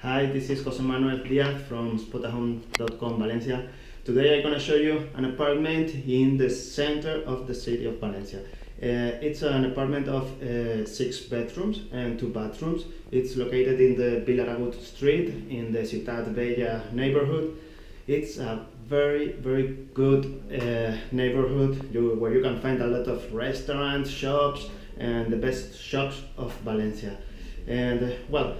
Hi, this is Jose Manuel Diaz from Spotahome.com Valencia. Today I'm going to show you an apartment in the center of the city of Valencia. It's an apartment of 6 bedrooms and 2 bathrooms. It's located in the Villaragut street in the Ciutat Vella neighborhood. It's a very good neighborhood where you can find a lot of restaurants, shops, and the best shops of Valencia. And well,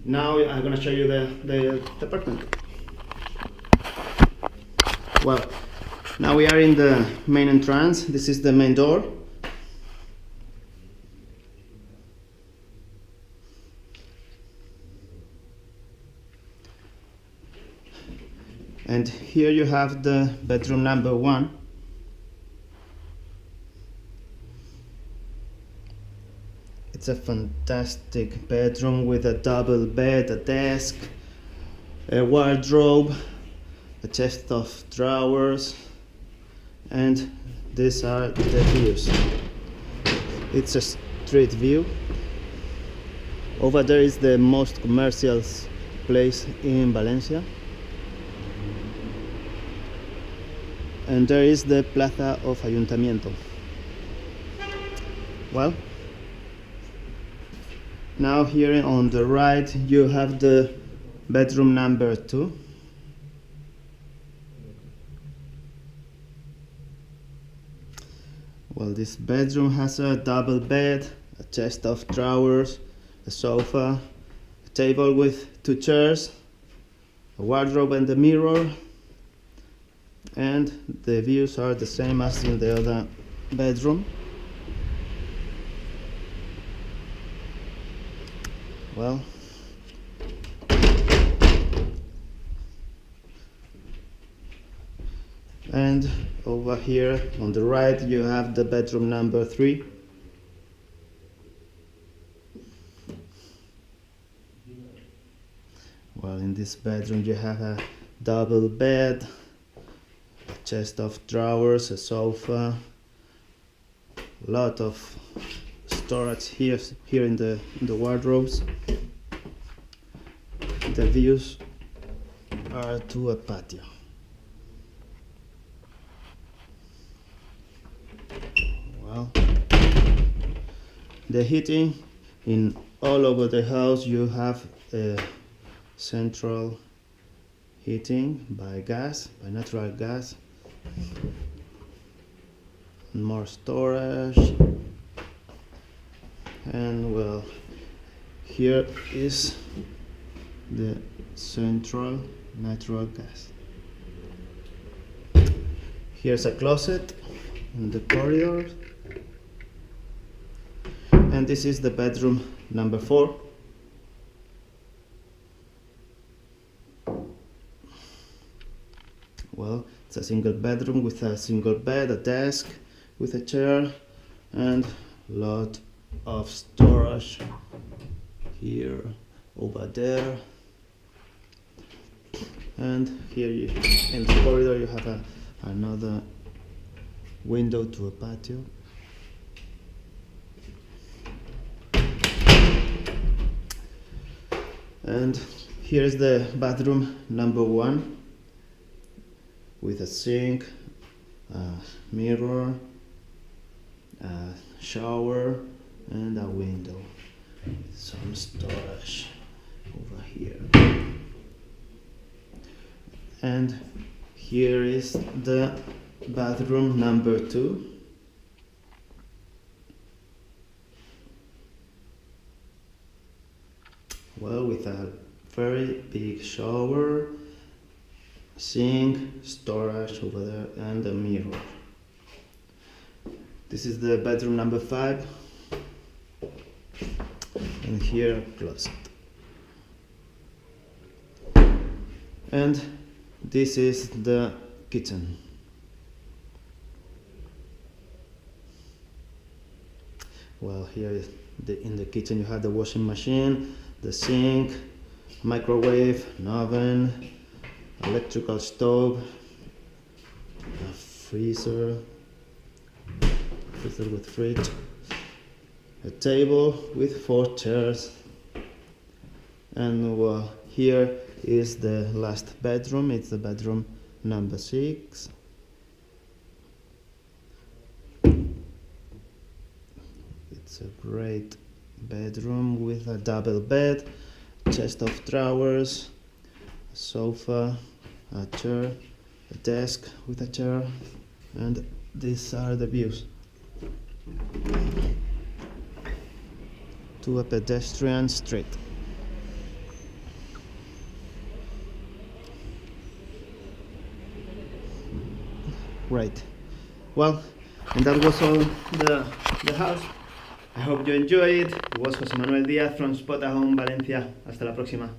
now I'm gonna show you the apartment. Well, now we are in the main entrance. This is the main door. And here you have the bedroom number 1. It's a fantastic bedroom with a double bed, a desk, a wardrobe, a chest of drawers, and these are the views. It's a street view. Over there is the most commercial place in Valencia. And there is the Plaza of Ayuntamiento. Well, now here on the right you have the bedroom number 2. Well, this bedroom has a double bed, a chest of drawers, a sofa, a table with 2 chairs, a wardrobe and a mirror, and the views are the same as in the other bedroom. Well, and over here on the right you have the bedroom number 3. Well, in this bedroom you have a double bed, a chest of drawers, a sofa, a lot of storage here in the wardrobes. The views are to a patio. Well, the heating in all over the house, you have a central heating by gas, by natural gas, more storage, and well, here is the central natural gas. Here's a closet in the corridor, and this is the bedroom number 4. Well, it's a single bedroom with a single bed, a desk with a chair, and a lot of storage here, over there, and here in the corridor you have another window to a patio. And here's the bathroom number 1 with a sink, a mirror, a shower, and a window with some storage over here. And here is the bathroom number 2. Well, with a very big shower, sink, storage over there, and a mirror. This is the bedroom number 5, and here a closet. And this is the kitchen. Well, here is in the kitchen you have the washing machine, the sink, microwave, an oven, electrical stove, a freezer with fridge, a table with 4 chairs, And here is the last bedroom. It's the bedroom number 6. It's a great bedroom with a double bed, chest of drawers, a sofa, a chair, a desk with a chair, and these are the views to a pedestrian street. Right. Well, and that was all the house. I hope you enjoy it. It was José Manuel Díaz from Spotahome, Valencia. Hasta la próxima.